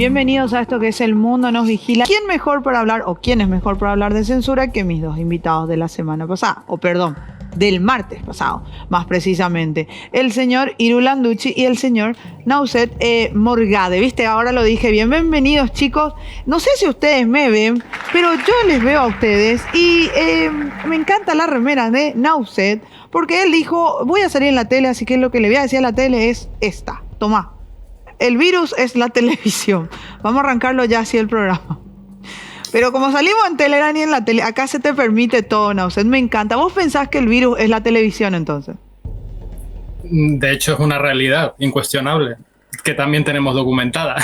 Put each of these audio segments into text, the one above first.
Bienvenidos a esto que es El Mundo Nos Vigila. ¿Quién mejor para hablar, o quién es mejor para hablar de censura que mis dos invitados de la semana pasada? Del martes pasado, más precisamente. El señor Iru Landucci y el señor Nauset Morgade. ¿Viste? Ahora lo dije bien. Bienvenidos, chicos. No sé si ustedes me ven, pero yo les veo a ustedes y me encanta la remera de Nauset porque él dijo, voy a salir en la tele, así que lo que le voy a decir a la tele es esta. Tomá. El virus es la televisión. Vamos a arrancarlo ya así el programa. Pero como salimos en Telerán y en la tele, acá se te permite todo, Nauset. Me encanta. ¿Vos pensás que el virus es la televisión entonces? De hecho, es una realidad incuestionable, que también tenemos documentada.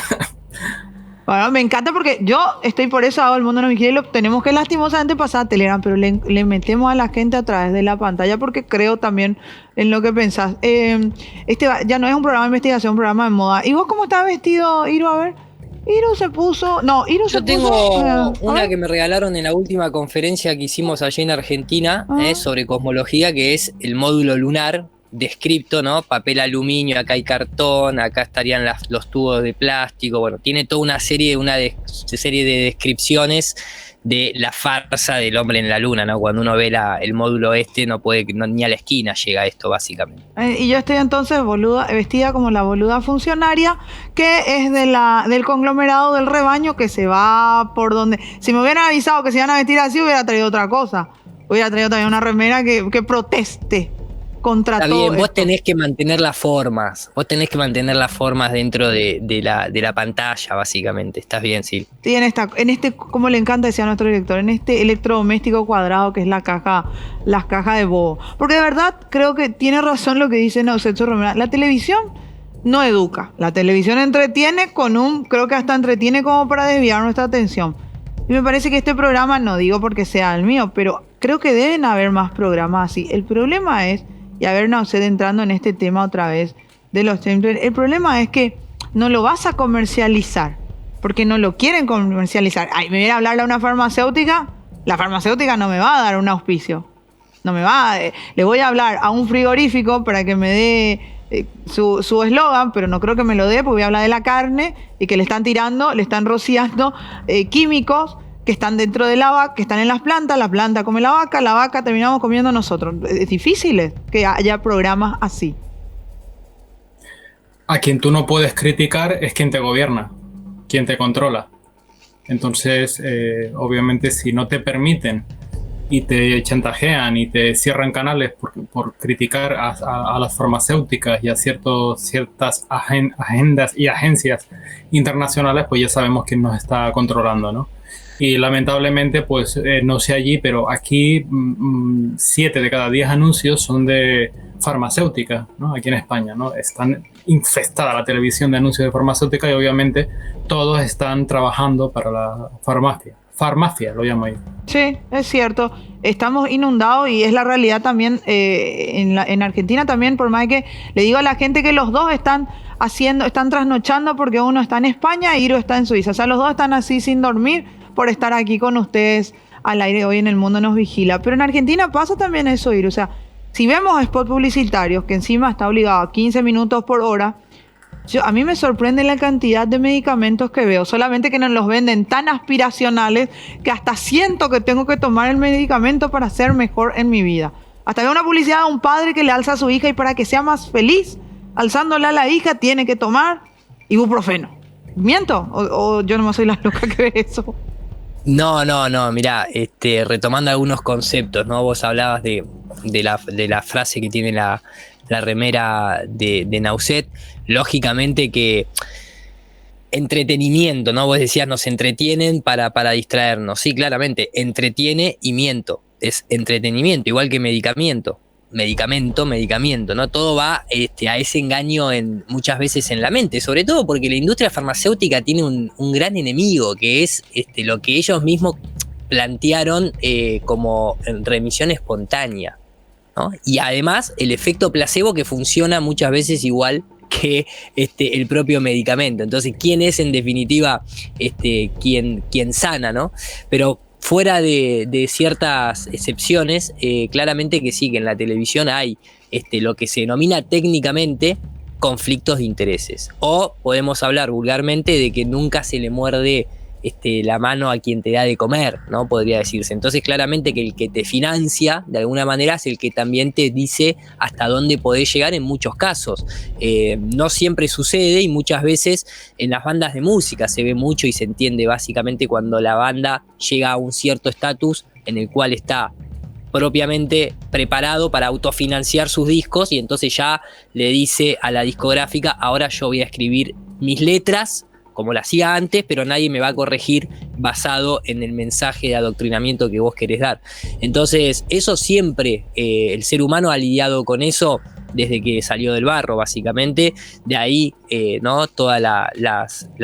Bueno, me encanta porque yo estoy por eso, hago El Mundo No Vigila y lo tenemos que lastimosamente pasar a Telegram, pero le metemos a la gente a través de la pantalla porque creo también en lo que pensás. Ya no es un programa de investigación, es un programa de moda. ¿Y vos cómo estás vestido, Iru? A ver. Yo tengo una que me regalaron en la última conferencia que hicimos allí en Argentina sobre cosmología, que es el módulo lunar descripto, ¿no? Papel aluminio, acá hay cartón, acá estarían los tubos de plástico. Bueno, tiene toda una serie de descripciones de la farsa del hombre en la luna, ¿no? Cuando uno ve el módulo no puede, ni a la esquina llega esto, básicamente. Y yo estoy entonces vestida como la boluda funcionaria, que es del conglomerado del rebaño, que se va por donde... Si me hubieran avisado que se iban a vestir así, hubiera traído otra cosa. Hubiera traído también una remera que proteste contra todo. Está bien, vos tenés que mantener las formas. Vos tenés que mantener las formas dentro de la pantalla, básicamente. Estás bien, sí. Sí, en este, como le encanta decía nuestro director, en este electrodoméstico cuadrado que es las cajas de bobo. Porque de verdad creo que tiene razón lo que dice Nauset Romero. La televisión no educa. La televisión entretiene creo que hasta entretiene como para desviar nuestra atención. Y me parece que este programa, no digo porque sea el mío, pero creo que deben haber más programas así. El problema es, y a ver, Nauset entrando en este tema otra vez de los templates, el problema es que no lo vas a comercializar, porque no lo quieren comercializar. Ay, me viene a hablarle a una farmacéutica, la farmacéutica no me va a dar un auspicio. Le voy a hablar a un frigorífico para que me dé su eslogan, pero no creo que me lo dé, porque voy a hablar de la carne y que le están rociando químicos que están dentro de la vaca, que están en las plantas, la planta come la vaca terminamos comiendo nosotros. Es difícil que haya programas así. A quien tú no puedes criticar es quien te gobierna, quien te controla. Entonces, obviamente, si no te permiten y te chantajean y te cierran canales por criticar a las farmacéuticas y a ciertas agendas y agencias internacionales, pues ya sabemos quién nos está controlando, ¿no? Y lamentablemente, pues no sé allí, pero aquí 7 de cada 10 anuncios son de farmacéuticas, ¿no? Aquí en España, ¿no? Están infestada la televisión de anuncios de farmacéutica y obviamente todos están trabajando para la farmacia. Farmacia, lo llamo yo. Sí, es cierto. Estamos inundados y es la realidad también en Argentina también, por más que le digo a la gente que los dos están trasnochando porque uno está en España y Iru está en Suiza. O sea, los dos están así sin dormir por estar aquí con ustedes al aire hoy en El Mundo Nos Vigila. Pero en Argentina pasa también eso, Iru. O sea, si vemos spots publicitarios que encima está obligado a 15 minutos por hora, a mí me sorprende la cantidad de medicamentos que veo, solamente que nos los venden tan aspiracionales que hasta siento que tengo que tomar el medicamento para ser mejor en mi vida. Hasta veo una publicidad de un padre que le alza a su hija y para que sea más feliz, alzándole a la hija, tiene que tomar ibuprofeno. ¿Miento? ¿O yo no soy la loca que ve eso? No, mirá, retomando algunos conceptos, ¿no? Vos hablabas de la frase que tiene la remera de Nauset. Lógicamente que entretenimiento, ¿no? Vos decías, nos entretienen para distraernos. Sí, claramente, entretiene y miento. Es entretenimiento, igual que medicamento, ¿no? Todo va a ese engaño muchas veces en la mente, sobre todo porque la industria farmacéutica tiene un gran enemigo, que es lo que ellos mismos plantearon como remisión espontánea, ¿no? Y además el efecto placebo, que funciona muchas veces igual que el propio medicamento. Entonces, ¿quién es en definitiva quien sana, ¿no? Pero fuera de ciertas excepciones, claramente que sí, que en la televisión hay lo que se denomina técnicamente conflictos de intereses. O podemos hablar vulgarmente de que nunca se le muerde la mano a quien te da de comer, ¿no? Podría decirse. Entonces, claramente que el que te financia, de alguna manera, es el que también te dice hasta dónde podés llegar en muchos casos. No siempre sucede, y muchas veces en las bandas de música se ve mucho y se entiende básicamente cuando la banda llega a un cierto estatus en el cual está propiamente preparado para autofinanciar sus discos, y entonces ya le dice a la discográfica: ahora yo voy a escribir mis letras como lo hacía antes, pero nadie me va a corregir basado en el mensaje de adoctrinamiento que vos querés dar. Entonces, eso siempre, el ser humano ha lidiado con eso desde que salió del barro, básicamente. De ahí, ¿no? Toda la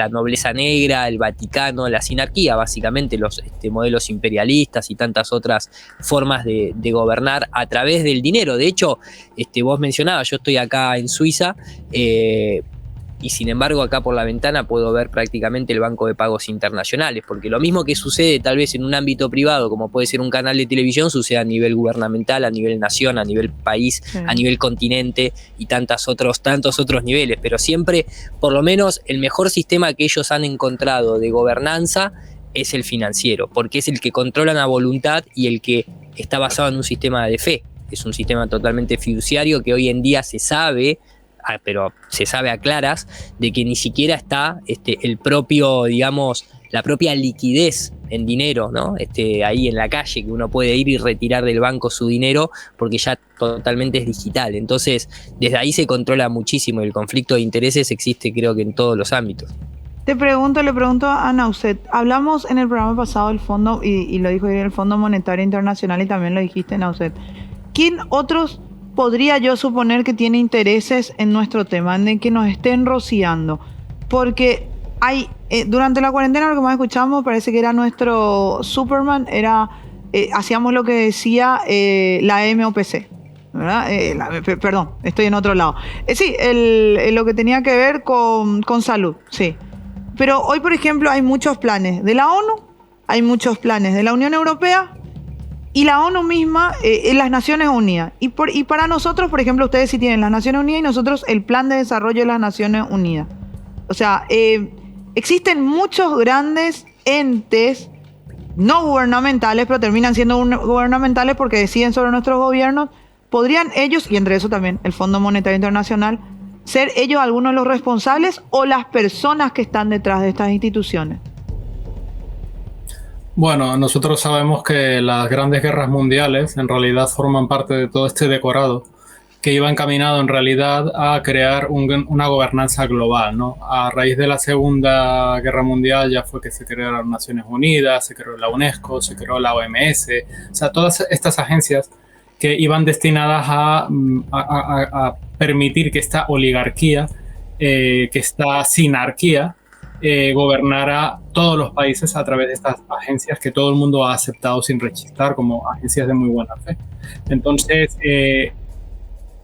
nobleza negra, el Vaticano, la sinarquía, básicamente, los modelos imperialistas y tantas otras formas de gobernar a través del dinero. De hecho, vos mencionabas, yo estoy acá en Suiza, y sin embargo acá por la ventana puedo ver prácticamente el banco de pagos internacionales, porque lo mismo que sucede tal vez en un ámbito privado, como puede ser un canal de televisión, sucede a nivel gubernamental, a nivel nación, a nivel país, a nivel continente y tantos otros niveles, pero siempre, por lo menos, el mejor sistema que ellos han encontrado de gobernanza es el financiero, porque es el que controlan a voluntad y el que está basado en un sistema de fe. Es un sistema totalmente fiduciario que hoy en día se sabe, pero se sabe a claras, de que ni siquiera está el propio, digamos, la propia liquidez en dinero, ¿no? Ahí en la calle, que uno puede ir y retirar del banco su dinero, porque ya totalmente es digital. Entonces, desde ahí se controla muchísimo, y el conflicto de intereses existe, creo que en todos los ámbitos. Le pregunto a Nauset, hablamos en el programa pasado del fondo, y lo dijo el Fondo Monetario Internacional, y también lo dijiste, Nauset. ¿Quién otros podría yo suponer que tiene intereses en nuestro tema, en que nos estén rociando? Porque hay, durante la cuarentena, lo que más escuchamos, parece que era nuestro Superman, hacíamos lo que decía la MOPC, ¿verdad? Perdón, estoy en otro lado. Sí, lo que tenía que ver con salud, sí. Pero hoy, por ejemplo, hay muchos planes de la ONU, hay muchos planes de la Unión Europea, y la ONU misma, en las Naciones Unidas. Y para nosotros, por ejemplo, ustedes sí tienen las Naciones Unidas y nosotros el Plan de Desarrollo de las Naciones Unidas. O sea, existen muchos grandes entes no gubernamentales, pero terminan siendo gubernamentales porque deciden sobre nuestros gobiernos. ¿Podrían ellos, y entre eso también el Fondo Monetario Internacional, ser ellos algunos de los responsables o las personas que están detrás de estas instituciones? Bueno, nosotros sabemos que las grandes guerras mundiales en realidad forman parte de todo este decorado que iba encaminado en realidad a crear una gobernanza global, ¿no? A raíz de la Segunda Guerra Mundial ya fue que se crearon las Naciones Unidas, se creó la UNESCO, se creó la OMS, o sea, todas estas agencias que iban destinadas a permitir que esta oligarquía, que esta sinarquía, gobernara todos los países a través de estas agencias que todo el mundo ha aceptado sin rechistar como agencias de muy buena fe. Entonces,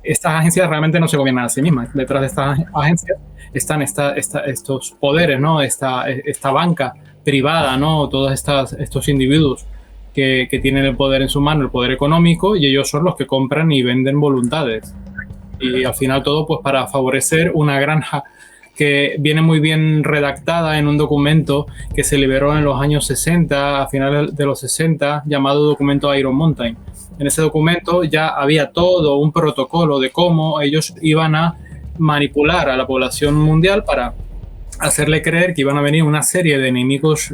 estas agencias realmente no se gobiernan a sí mismas. Detrás de estas agencias están estos poderes, ¿no? Esta banca privada, ¿no? Todos estos individuos que tienen el poder en su mano, el poder económico, y ellos son los que compran y venden voluntades. Y al final todo pues para favorecer una granja que viene muy bien redactada en un documento que se liberó en los años 60, a finales de los 60, llamado documento Iron Mountain. En ese documento ya había todo un protocolo de cómo ellos iban a manipular a la población mundial para hacerle creer que iban a venir una serie de enemigos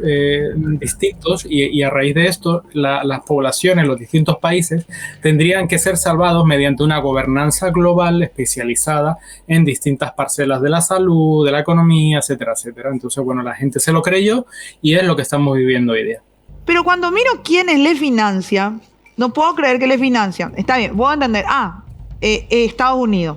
distintos, y a raíz de esto las poblaciones, los distintos países tendrían que ser salvados mediante una gobernanza global especializada en distintas parcelas de la salud, de la economía, etcétera, etcétera. Entonces, bueno, la gente se lo creyó y es lo que estamos viviendo hoy día. Pero cuando miro quiénes le financian, no puedo creer que le financian. Está bien, puedo entender, Estados Unidos,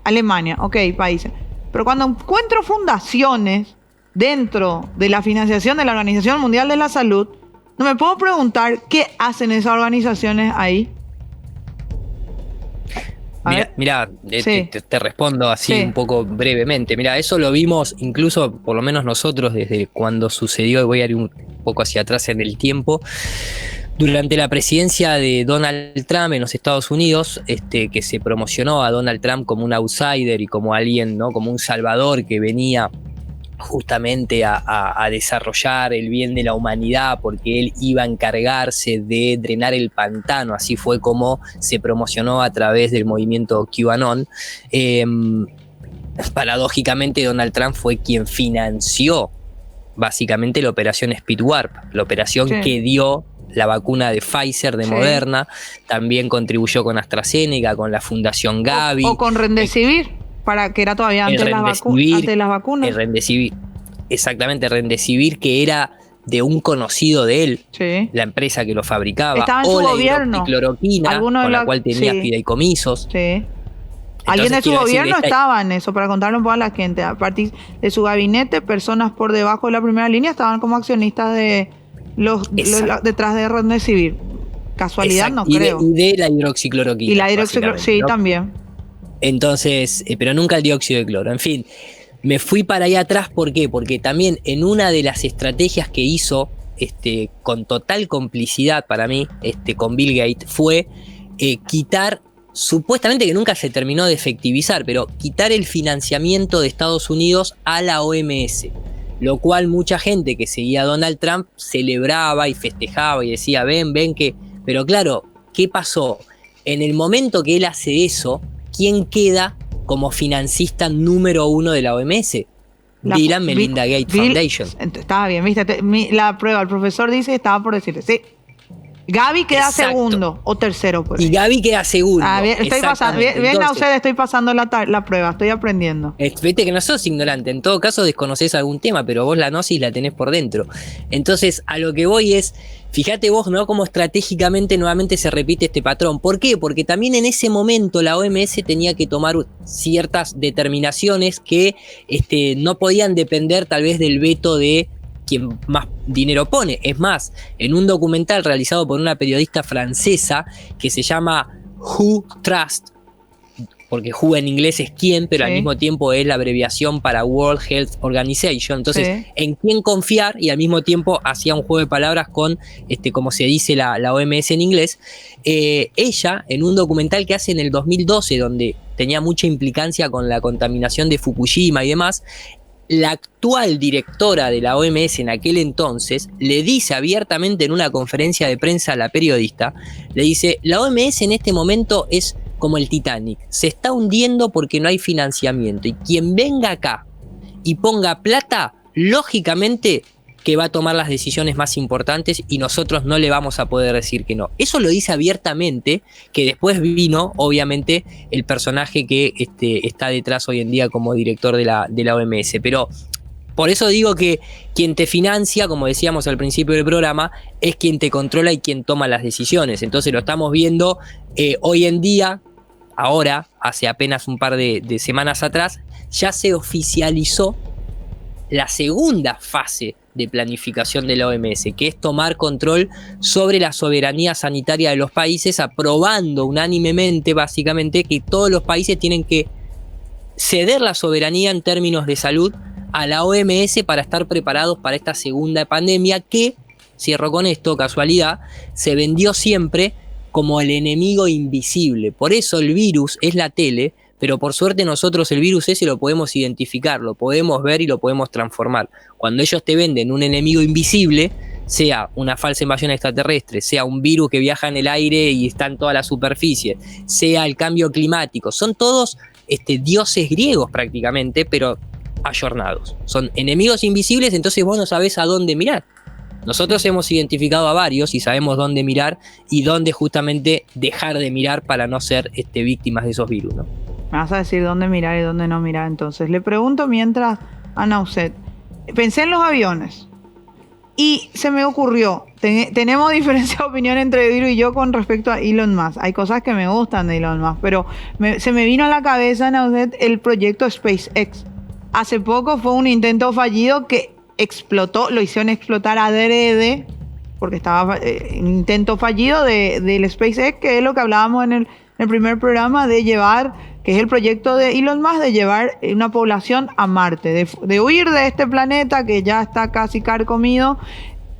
Alemania, ok, países. Pero cuando encuentro fundaciones dentro de la financiación de la Organización Mundial de la Salud, no me puedo preguntar qué hacen esas organizaciones ahí. Mira, Sí. te respondo así un poco brevemente. Mira, eso lo vimos incluso, por lo menos nosotros, desde cuando sucedió, y voy a ir un poco hacia atrás en el tiempo. Durante la presidencia de Donald Trump en los Estados Unidos, que se promocionó a Donald Trump como un outsider y como alguien, ¿no? Como un salvador que venía justamente a desarrollar el bien de la humanidad porque él iba a encargarse de drenar el pantano, así fue como se promocionó a través del movimiento QAnon. Paradójicamente Donald Trump fue quien financió básicamente la operación Speed Warp, la operación que dio la vacuna de Pfizer, de Moderna, también contribuyó con AstraZeneca, con la Fundación Gavi. O con Remdesivir, para que era todavía antes de las vacunas. El Remdesivir, exactamente, Remdesivir, que era de un conocido de él, la empresa que lo fabricaba. Estaba en o su la gobierno. Hidroxicloroquina, con la cual tenía fideicomisos. Sí. Alguien de su gobierno estaba en eso, para contarle un poco a la gente. A partir de su gabinete, personas por debajo de la primera línea estaban como accionistas de detrás de Remdesivir. Casualidad, no creo. Y de la hidroxicloroquina. Y la hidroxicloroquina, sí, ¿no? También. Entonces, pero nunca el dióxido de cloro. En fin, me fui para allá atrás, ¿por qué? Porque también en una de las estrategias que hizo, con total complicidad para mí, con Bill Gates, fue quitar, supuestamente que nunca se terminó de efectivizar, pero quitar el financiamiento de Estados Unidos a la OMS. Lo cual mucha gente que seguía a Donald Trump celebraba y festejaba y decía, ven que... Pero claro, ¿qué pasó? En el momento que él hace eso, ¿quién queda como financista número 1 de la OMS? Bill and Melinda Gates Foundation. Estaba bien, viste, la prueba, el profesor dice, estaba por decirte, sí. Gavi queda segundo o tercero. Por ahí. Y Gavi queda segundo. Estoy pasando, estoy pasando la prueba, estoy aprendiendo. Viste que no sos ignorante, en todo caso desconocés algún tema, pero vos la gnosis la tenés por dentro. Entonces, a lo que voy es, fíjate vos, ¿no? Cómo estratégicamente nuevamente se repite este patrón. ¿Por qué? Porque también en ese momento la OMS tenía que tomar ciertas determinaciones que no podían depender tal vez del veto de quien más dinero pone. Es más, en un documental realizado por una periodista francesa que se llama Who Trust, porque Who en inglés es quién, pero al mismo tiempo es la abreviación para World Health Organization. Entonces, en quién confiar, y al mismo tiempo hacía un juego de palabras con, como se dice la OMS en inglés. Ella, en un documental que hace en el 2012, donde tenía mucha implicancia con la contaminación de Fukushima y demás, la actual directora de la OMS en aquel entonces le dice abiertamente en una conferencia de prensa a la periodista, le dice, la OMS en este momento es como el Titanic, se está hundiendo porque no hay financiamiento, y quien venga acá y ponga plata, lógicamente que va a tomar las decisiones más importantes y nosotros no le vamos a poder decir que no. Eso lo dice abiertamente, que después vino, obviamente, el personaje que está detrás hoy en día como director de la OMS. Pero por eso digo que quien te financia, como decíamos al principio del programa, es quien te controla y quien toma las decisiones. Entonces lo estamos viendo hoy en día, ahora, hace apenas un par de semanas atrás, ya se oficializó la segunda fase de planificación de la OMS, que es tomar control sobre la soberanía sanitaria de los países, aprobando unánimemente, básicamente, que todos los países tienen que ceder la soberanía en términos de salud a la OMS para estar preparados para esta segunda pandemia que, cierro con esto, casualidad, se vendió siempre como el enemigo invisible. Por eso el virus es la tele, pero por suerte nosotros el virus ese lo podemos identificar, lo podemos ver y lo podemos transformar. Cuando ellos te venden un enemigo invisible, sea una falsa invasión extraterrestre, sea un virus que viaja en el aire y está en toda la superficie, sea el cambio climático, son todos dioses griegos prácticamente, pero ayornados. Son enemigos invisibles, entonces vos no sabés a dónde mirar. Nosotros hemos identificado a varios y sabemos dónde mirar y dónde justamente dejar de mirar para no ser víctimas de esos virus, ¿no? Me vas a decir dónde mirar y dónde no mirar. Entonces, le pregunto mientras a Nauset. Pensé en los aviones y se me ocurrió, tenemos diferencia de opinión entre Viru y yo con respecto a Elon Musk. Hay cosas que me gustan de Elon Musk, pero se me vino a la cabeza, Nauset, el proyecto SpaceX. Hace poco fue un intento fallido que explotó, lo hicieron explotar adrede, porque estaba un intento fallido del SpaceX, que es lo que hablábamos en el primer programa, de llevar, que es el proyecto de Elon Musk, de llevar una población a Marte, de huir de este planeta que ya está casi carcomido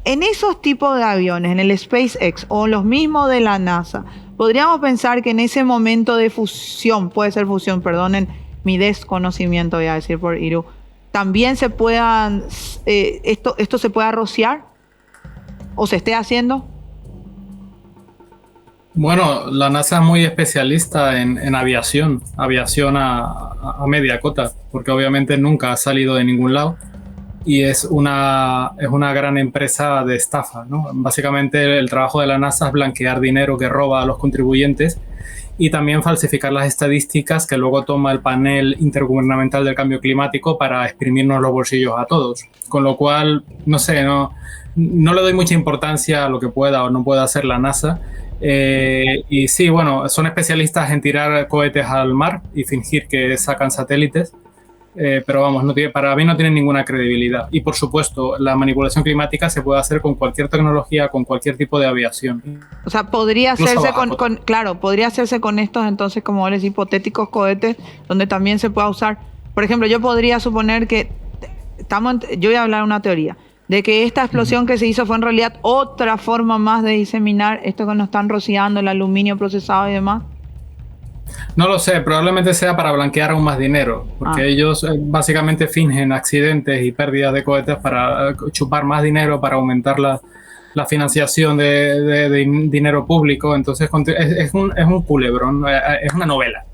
En esos tipos de aviones, en el SpaceX o los mismos de la NASA, podríamos pensar que en ese momento de fusión, puede ser fusión, perdonen mi desconocimiento, voy a decir por Iru, también se puedan, esto se pueda rociar o se esté haciendo. Bueno, la NASA es muy especialista en aviación a media cota, porque obviamente nunca ha salido de ningún lado y es una gran empresa de estafa, ¿no? Básicamente el trabajo de la NASA es blanquear dinero que roba a los contribuyentes y también falsificar las estadísticas que luego toma el panel intergubernamental del cambio climático para exprimirnos los bolsillos a todos. Con lo cual, no sé, no le doy mucha importancia a lo que pueda o no pueda hacer la NASA. Y sí, bueno, son especialistas en tirar cohetes al mar y fingir que sacan satélites. Pero vamos, para mí no tienen ninguna credibilidad. Y por supuesto, la manipulación climática se puede hacer con cualquier tecnología, con cualquier tipo de aviación. O sea, podría hacerse podría hacerse con estos entonces, como les hipotéticos cohetes, donde también se pueda usar. Por ejemplo, yo podría suponer que yo voy a hablar una teoría, de que esta explosión que se hizo fue en realidad otra forma más de diseminar esto que nos están rociando, el aluminio procesado y demás. No lo sé, probablemente sea para blanquear aún más dinero, porque ellos básicamente fingen accidentes y pérdidas de cohetes para chupar más dinero, para aumentar la financiación de dinero público. Entonces es un culebrón, es una novela.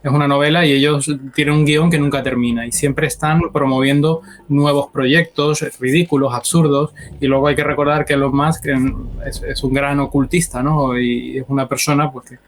Es una novela y ellos tienen un guión que nunca termina y siempre están promoviendo nuevos proyectos ridículos, absurdos, y luego hay que recordar que Elon Musk es un gran ocultista, ¿no? Y es una persona pues que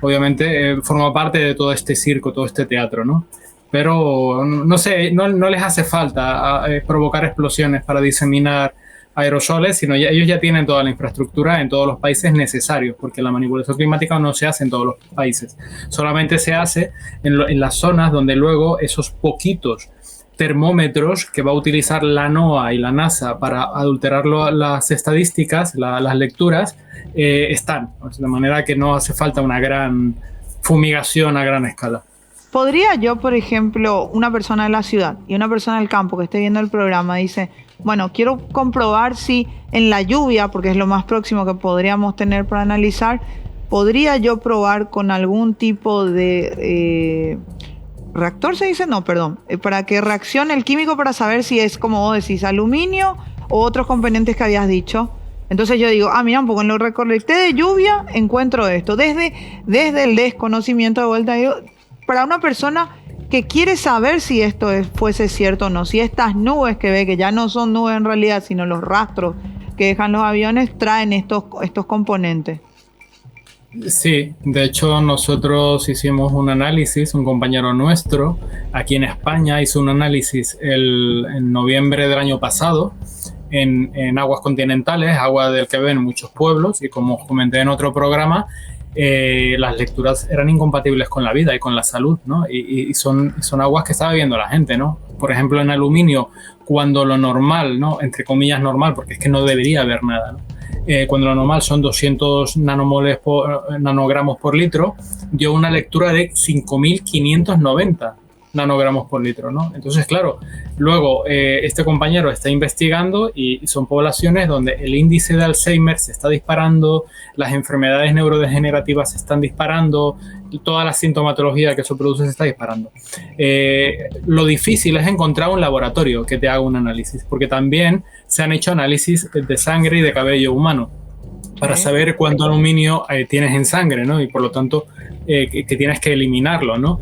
obviamente forma parte de todo este circo, todo este teatro, ¿no? Pero no sé, no les hace falta provocar explosiones para diseminar aerosoles, sino ellos ya tienen toda la infraestructura en todos los países necesarios, porque la manipulación climática no se hace en todos los países, solamente se hace en las zonas donde luego esos poquitos termómetros que va a utilizar la NOAA y la NASA para adulterar las estadísticas, las lecturas, están. De manera que no hace falta una gran fumigación a gran escala. ¿Podría yo, por ejemplo, una persona de la ciudad y una persona del campo que esté viendo el programa dice, bueno, quiero comprobar si en la lluvia, porque es lo más próximo que podríamos tener para analizar, podría yo probar con algún tipo de reactor, se dice, no, perdón, para que reaccione el químico para saber si es, como vos decís, aluminio o otros componentes que habías dicho? Entonces yo digo, mira, un poco en lo recolecté de lluvia encuentro esto, desde el desconocimiento de vuelta, digo, para una persona que quiere saber si esto fuese cierto o no, si estas nubes que ve, que ya no son nubes en realidad, sino los rastros que dejan los aviones, traen estos componentes. Sí, de hecho nosotros hicimos un análisis, un compañero nuestro aquí en España hizo un análisis en noviembre del año pasado en aguas continentales, agua del que ven muchos pueblos, y como os comenté en otro programa, las lecturas eran incompatibles con la vida y con la salud, ¿no? Y son aguas que está bebiendo la gente, ¿no? Por ejemplo, en aluminio, cuando lo normal, ¿no? Entre comillas normal, porque es que no debería haber nada, ¿no? Cuando lo normal son 200 nanogramos por litro, dio una lectura de 5.590 nanogramos por litro, ¿no? Entonces, claro, luego este compañero está investigando y son poblaciones donde el índice de Alzheimer se está disparando, las enfermedades neurodegenerativas se están disparando, toda la sintomatología que eso produce se está disparando. Lo difícil es encontrar un laboratorio que te haga un análisis, porque también se han hecho análisis de sangre y de cabello humano para saber cuánto aluminio tienes en sangre, ¿no? Y por lo tanto que tienes que eliminarlo, ¿no?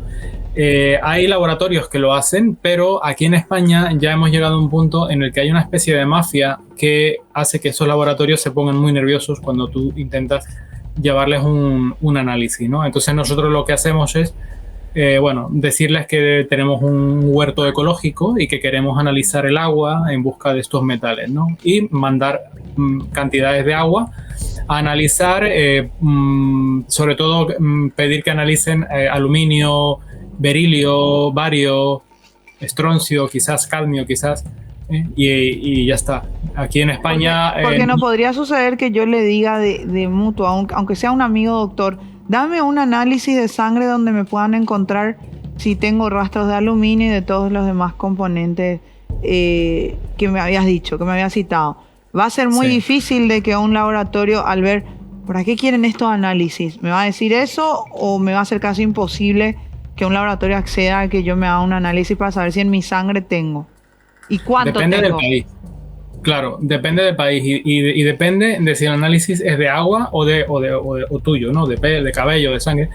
Hay laboratorios que lo hacen, pero aquí en España ya hemos llegado a un punto en el que hay una especie de mafia que hace que esos laboratorios se pongan muy nerviosos cuando tú intentas llevarles un análisis, ¿no? Entonces nosotros lo que hacemos es decirles que tenemos un huerto ecológico y que queremos analizar el agua en busca de estos metales, ¿no? Y mandar cantidades de agua a analizar, sobre todo pedir que analicen aluminio, berilio, bario, estroncio, quizás cadmio, quizás, y ya está. Aquí en España... Porque no podría suceder que yo le diga de mutuo, aunque sea un amigo doctor, dame un análisis de sangre donde me puedan encontrar si tengo rastros de aluminio y de todos los demás componentes que me habías dicho, que me habías citado. Va a ser muy Sí. difícil de que un laboratorio, al ver, ¿para qué quieren estos análisis? ¿Me va a decir eso o me va a ser casi imposible que un laboratorio acceda a que yo me haga un análisis para saber si en mi sangre tengo? ¿Y cuánto Depende del tengo? país. Claro, depende del país y depende de si el análisis es de agua o tuyo, ¿no? De cabello, de sangre.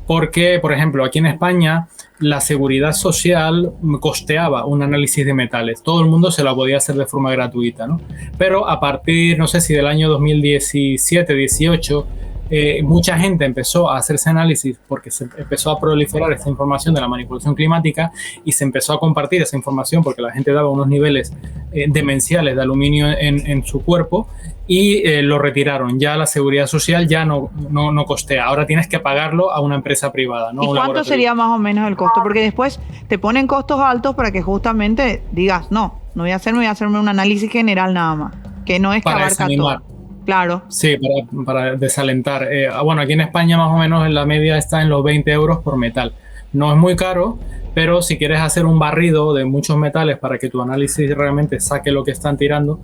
Porque, por ejemplo, aquí en España la seguridad social costeaba un análisis de metales. Todo el mundo se lo podía hacer de forma gratuita, ¿no? Pero a partir, no sé si del año 2017-18, mucha gente empezó a hacerse análisis porque se empezó a proliferar esta información de la manipulación climática y se empezó a compartir esa información porque la gente daba unos niveles demenciales de aluminio en su cuerpo y lo retiraron. Ya la seguridad social ya no costea. Ahora tienes que pagarlo a una empresa privada, ¿no? ¿Y cuánto sería más o menos el costo? Porque después te ponen costos altos para que justamente digas, no voy a hacerme un análisis general nada más, que no es que Para abarca desanimar. todo. Claro. Sí, para desalentar. Bueno, aquí en España más o menos la media está en los 20 euros por metal. No es muy caro, pero si quieres hacer un barrido de muchos metales para que tu análisis realmente saque lo que están tirando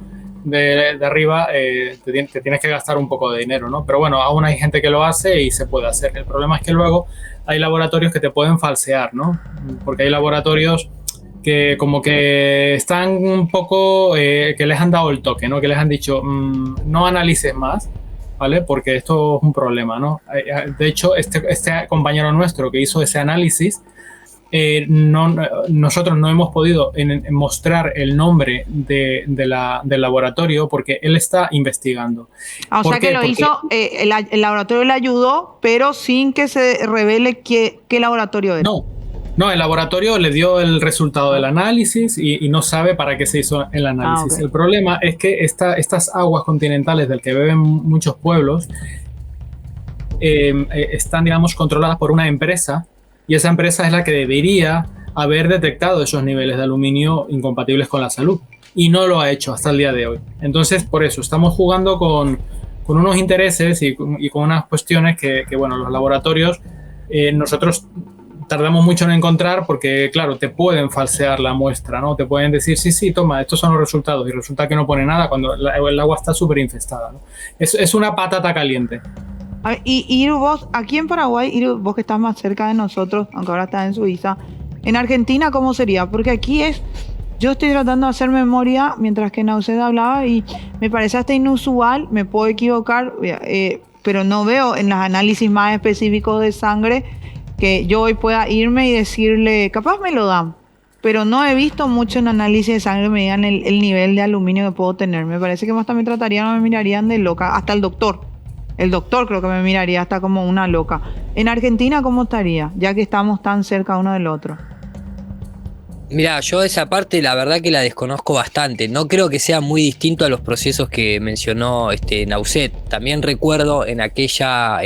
de arriba, te tienes que gastar un poco de dinero, ¿no? Pero bueno, aún hay gente que lo hace y se puede hacer. El problema es que luego hay laboratorios que te pueden falsear, ¿no? Porque hay laboratorios que como que están un poco, que les han dado el toque, ¿no? Que les han dicho, no analices más, ¿vale? Porque esto es un problema, ¿no? De hecho, este compañero nuestro que hizo ese análisis, nosotros no hemos podido mostrar el nombre del laboratorio porque él está investigando. O sea que lo hizo, el laboratorio le ayudó, pero sin que se revele qué laboratorio era. No, el laboratorio le dio el resultado del análisis y no sabe para qué se hizo el análisis. Okay. El problema es que estas aguas continentales del que beben muchos pueblos están, digamos, controladas por una empresa y esa empresa es la que debería haber detectado esos niveles de aluminio incompatibles con la salud y no lo ha hecho hasta el día de hoy. Entonces, por eso, estamos jugando con unos intereses y con unas cuestiones que bueno, los laboratorios, nosotros tardamos mucho en encontrar porque, claro, te pueden falsear la muestra, ¿no? Te pueden decir, sí, toma, estos son los resultados y resulta que no pone nada cuando el agua está súper infestada, ¿no? Es una patata caliente. A ver, y vos, aquí en Paraguay, Iru, vos que estás más cerca de nosotros, aunque ahora estás en Suiza, en Argentina, ¿cómo sería? Porque aquí yo estoy tratando de hacer memoria mientras que Nauset hablaba y me parece hasta inusual, me puedo equivocar, pero no veo en los análisis más específicos de sangre que yo hoy pueda irme y decirle, capaz me lo dan, pero no he visto mucho en análisis de sangre que me digan el nivel de aluminio que puedo tener. Me parece que más también tratarían o me mirarían de loca, hasta el doctor. El doctor creo que me miraría hasta como una loca. En Argentina, ¿cómo estaría? Ya que estamos tan cerca uno del otro. Mirá, yo esa parte la verdad que la desconozco bastante. No creo que sea muy distinto a los procesos que mencionó Nauset. También recuerdo en aquella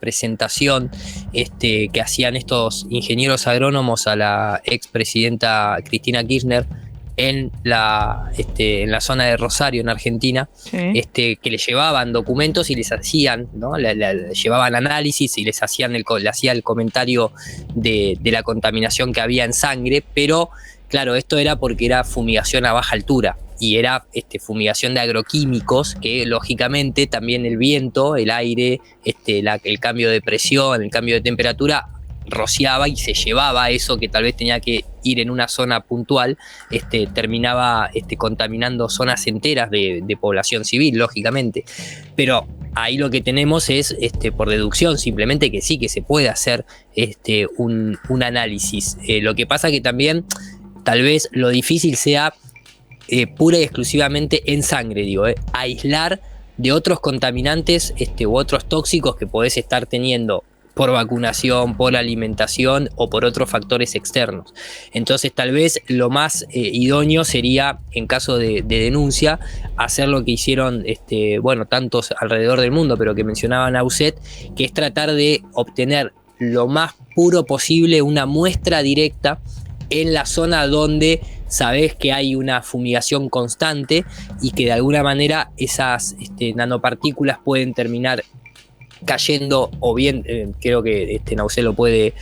presentación que hacían estos ingenieros agrónomos a la expresidenta Cristina Kirchner en la zona de Rosario, en Argentina, Sí. que le llevaban documentos y les hacían, ¿no? Le llevaban análisis y les hacían le hacía el comentario de la contaminación que había en sangre, pero claro, esto era porque era fumigación a baja altura y era fumigación de agroquímicos que lógicamente también el viento, el aire, el cambio de presión, el cambio de temperatura rociaba y se llevaba eso que tal vez tenía que ir en una zona puntual, terminaba contaminando zonas enteras de población civil, lógicamente. Pero ahí lo que tenemos es, por deducción, simplemente que sí, que se puede hacer un análisis. Lo que pasa que también, tal vez lo difícil sea pura y exclusivamente en sangre, aislar de otros contaminantes u otros tóxicos que podés estar teniendo por vacunación, por alimentación o por otros factores externos. Entonces tal vez lo más idóneo sería, en caso de denuncia, hacer lo que hicieron tantos alrededor del mundo, pero que mencionaba Nauset, que es tratar de obtener lo más puro posible una muestra directa en la zona donde sabés que hay una fumigación constante y que de alguna manera esas nanopartículas pueden terminar cayendo, o bien, creo que Nausel lo puede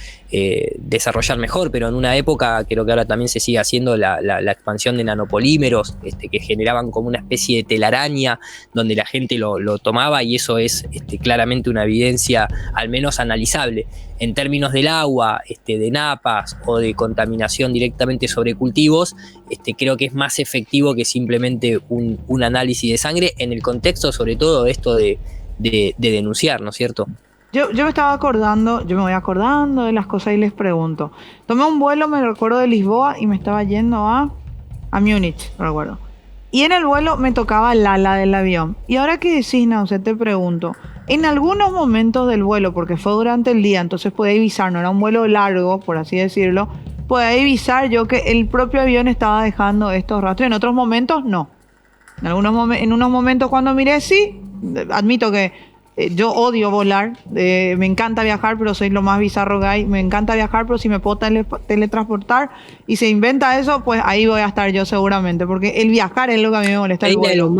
desarrollar mejor, pero en una época, creo que ahora también se sigue haciendo la expansión de nanopolímeros, que generaban como una especie de telaraña, donde la gente lo tomaba, y eso es claramente una evidencia, al menos analizable. En términos del agua, de napas o de contaminación directamente sobre cultivos, creo que es más efectivo que simplemente un análisis de sangre, en el contexto sobre todo de esto de denunciar, ¿no es cierto? Yo me estaba acordando, yo me voy acordando de las cosas y les pregunto. Tomé un vuelo, me recuerdo, de Lisboa y me estaba yendo a Múnich, no recuerdo. Y en el vuelo me tocaba el ala del avión. Y ahora que decís, Nausel, te pregunto, en algunos momentos del vuelo, porque fue durante el día, entonces podía avisar, no era un vuelo largo, por así decirlo, podía avisar yo que el propio avión estaba dejando estos rastros. En otros momentos, no. En unos momentos cuando miré, sí, admito que yo odio volar, me encanta viajar, pero soy lo más bizarro que hay. Me encanta viajar, pero si me puedo teletransportar y se inventa eso, pues ahí voy a estar yo seguramente, porque el viajar es lo que a mí me molesta. El vuelo.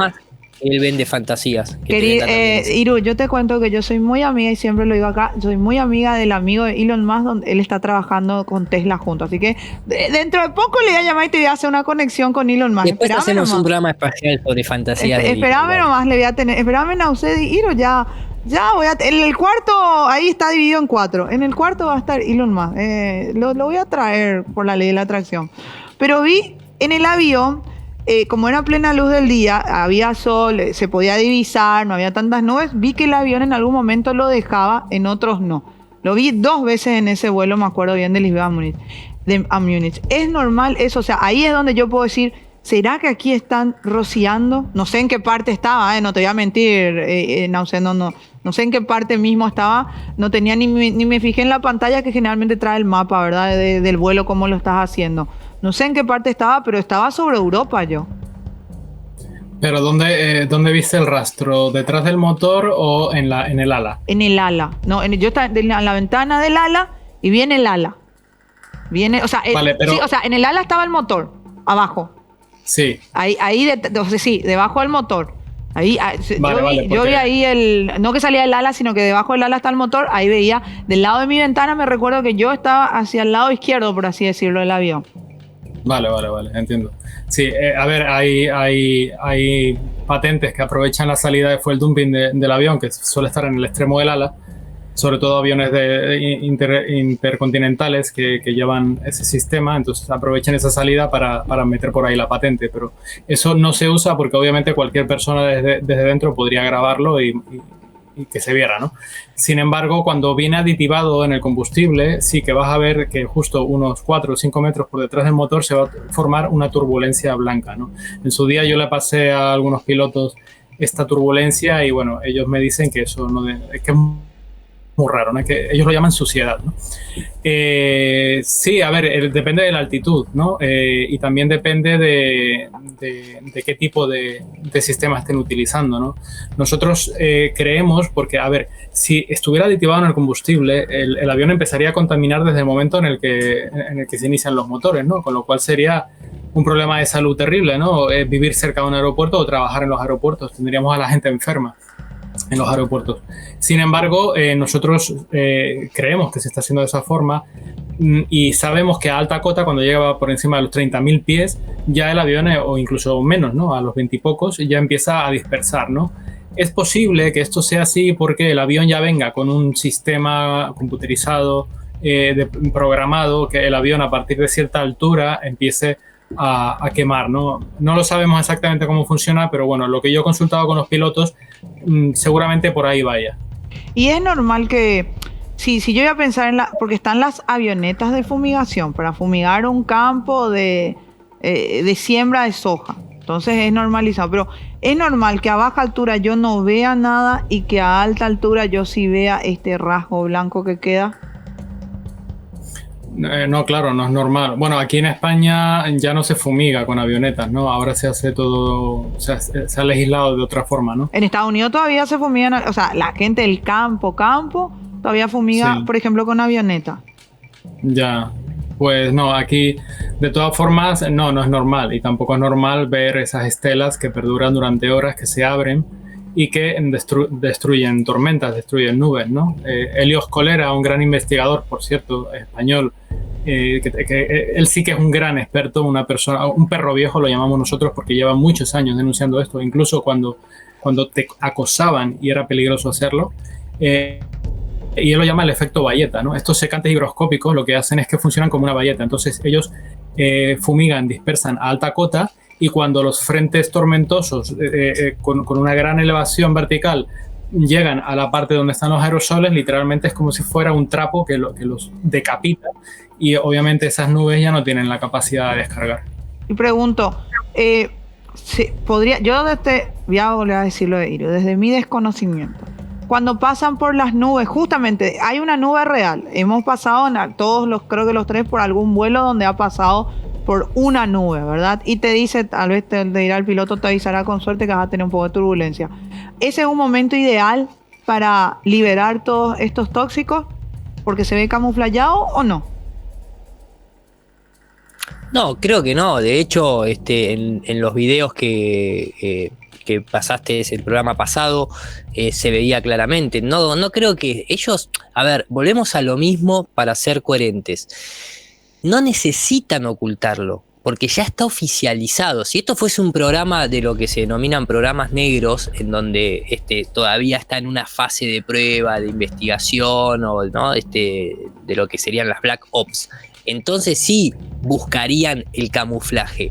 Él vende fantasías. Iru, yo te cuento que yo soy muy amiga, y siempre lo digo acá, soy muy amiga del amigo de Elon Musk, donde él está trabajando con Tesla juntos. Así que dentro de poco le voy a llamar y te voy a hacer una conexión con Elon Musk. Después hacemos un programa espacial sobre fantasías. Esperame nomás, le voy a tener. Esperame, Nausel y Iru, ya voy a. En el cuarto, ahí está dividido en 4. En el cuarto va a estar Elon Musk. Lo voy a traer por la ley de la atracción. Pero vi en el avión. Como era plena luz del día, había sol, se podía divisar, no había tantas nubes, vi que el avión en algún momento lo dejaba, en otros no. Lo vi 2 veces en ese vuelo, me acuerdo bien, de Lisboa a Múnich. Es normal eso, o sea, ahí es donde yo puedo decir, ¿será que aquí están rociando? No sé en qué parte estaba, no te voy a mentir, Nausel, no sé en qué parte mismo estaba, no tenía ni me fijé en la pantalla que generalmente trae el mapa, ¿verdad? Del vuelo, cómo lo estás haciendo. No sé en qué parte estaba, pero estaba sobre Europa yo. ¿Pero dónde viste el rastro? ¿Detrás del motor o en el ala? En el ala. No, yo estaba en la ventana del ala y vi en el ala. O sea, vale, pero... sí, o sea, en el ala estaba el motor, abajo. Sí. Ahí sí, debajo del motor. Yo vi ahí no que salía del ala, sino que debajo del ala está el motor. Ahí veía, del lado de mi ventana, me recuerdo que yo estaba hacia el lado izquierdo, por así decirlo, del avión. Vale, entiendo. Sí, a ver, hay patentes que aprovechan la salida de fuel dumping del avión, que suele estar en el extremo del ala, sobre todo aviones intercontinentales que llevan ese sistema, entonces aprovechan esa salida para meter por ahí la patente, pero eso no se usa porque obviamente cualquier persona desde dentro podría grabarlo y que se viera, ¿no? Sin embargo, cuando viene aditivado en el combustible, sí que vas a ver que justo unos 4 o 5 metros por detrás del motor se va a formar una turbulencia blanca, ¿no? En su día yo le pasé a algunos pilotos esta turbulencia y bueno, ellos me dicen que eso es que es muy raro, ¿no? Que ellos lo llaman suciedad, ¿no? Sí, a ver, depende de la altitud, ¿no? Y también depende de qué tipo de sistema estén utilizando, ¿no? Nosotros creemos, porque, a ver, si estuviera aditivado en el combustible, el avión empezaría a contaminar desde el momento en el que se inician los motores, ¿no? Con lo cual sería un problema de salud terrible, ¿no? Vivir cerca de un aeropuerto o trabajar en los aeropuertos. Tendríamos a la gente enferma en los aeropuertos. Sin embargo, nosotros creemos que se está haciendo de esa forma y sabemos que a alta cota, cuando llega por encima de los 30.000 pies, ya el avión, o incluso menos, ¿no? A los 20 y pocos, ya empieza a dispersar, ¿no? Es posible que esto sea así porque el avión ya venga con un sistema computerizado, programado, que el avión a partir de cierta altura empiece a quemar, ¿no? No lo sabemos exactamente cómo funciona, pero bueno, lo que yo he consultado con los pilotos, seguramente por ahí vaya. Y es normal que, si yo voy a pensar porque están las avionetas de fumigación para fumigar un campo de siembra de soja, entonces es normalizado, pero es normal que a baja altura yo no vea nada y que a alta altura yo sí vea este rasgo blanco que queda. No, claro, no es normal. Bueno, aquí en España ya no se fumiga con avionetas, ¿no? Ahora se hace todo, o sea, se ha legislado de otra forma, ¿no? En Estados Unidos todavía se fumigan, o sea, la gente del campo, todavía fumiga, sí, por ejemplo, con avioneta. Ya, pues no, aquí de todas formas no es normal y tampoco es normal ver esas estelas que perduran durante horas, que se abren y que destruyen tormentas, destruyen nubes, ¿no? Helios Colera, un gran investigador, por cierto, español, que él sí que es un gran experto, una persona, un perro viejo lo llamamos nosotros porque lleva muchos años denunciando esto, incluso cuando te acosaban y era peligroso hacerlo. Y él lo llama el efecto bayeta, ¿no? Estos secantes higroscópicos lo que hacen es que funcionan como una bayeta. Entonces ellos fumigan, dispersan a alta cota, y cuando los frentes tormentosos con una gran elevación vertical llegan a la parte donde están los aerosoles, literalmente es como si fuera un trapo que los decapita, y obviamente esas nubes ya no tienen la capacidad de descargar. Y pregunto, voy a volver a decirlo de Iru, desde mi desconocimiento, cuando pasan por las nubes, justamente hay una nube real, hemos pasado creo que los tres, por algún vuelo donde ha pasado por una nube, ¿verdad? Y te dice, tal vez te dirá el piloto, te avisará con suerte que vas a tener un poco de turbulencia. ¿Ese es un momento ideal para liberar todos estos tóxicos porque se ve camuflado o no? No, creo que no. De hecho, en los videos que pasaste el programa pasado, se veía claramente. No creo que ellos... A ver, volvemos a lo mismo para ser coherentes. No necesitan ocultarlo, porque ya está oficializado. Si esto fuese un programa de lo que se denominan programas negros, en donde todavía está en una fase de prueba, de investigación, o ¿no? De lo que serían las Black Ops, entonces sí buscarían el camuflaje.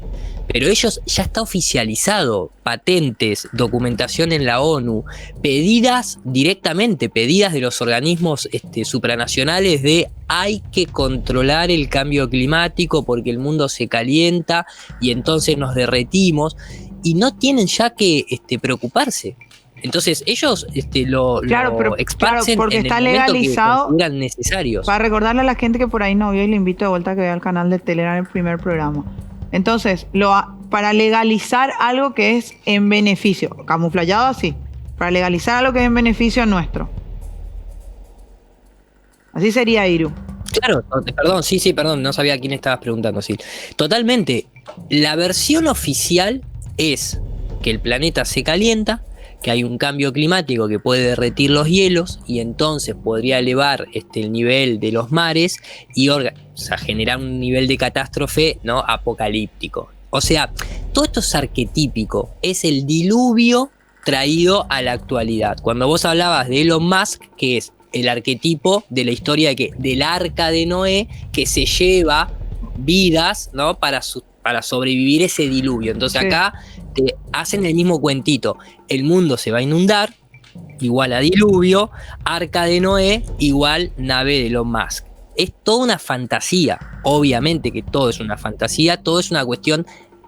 Pero ellos ya está oficializado, patentes, documentación en la ONU, pedidas de los organismos supranacionales de hay que controlar el cambio climático porque el mundo se calienta y entonces nos derretimos, y no tienen ya que preocuparse. Entonces ellos lo exparsen porque en está el momento legalizado, que consideran necesarios. Para recordarle a la gente que por ahí no vio, y le invito de vuelta a que vea el canal de Telegram, el primer programa. Entonces, para legalizar algo que es en beneficio, camuflado así, para legalizar algo que es en beneficio nuestro. Así sería, Iru. Claro, perdón, no sabía a quién estabas preguntando, sí. Totalmente. La versión oficial es que el planeta se calienta, que hay un cambio climático que puede derretir los hielos y entonces podría elevar el nivel de los mares y generar un nivel de catástrofe, ¿no?, apocalíptico. O sea, todo esto es arquetípico, es el diluvio traído a la actualidad. Cuando vos hablabas de Elon Musk, que es el arquetipo de la historia del arca de Noé, que se lleva vidas, ¿no?, para sobrevivir ese diluvio. Entonces acá te hacen el mismo cuentito. El mundo se va a inundar, igual a diluvio. Arca de Noé, igual nave de Elon Musk. Es toda una fantasía. Obviamente que todo es una fantasía, todo es una cuestión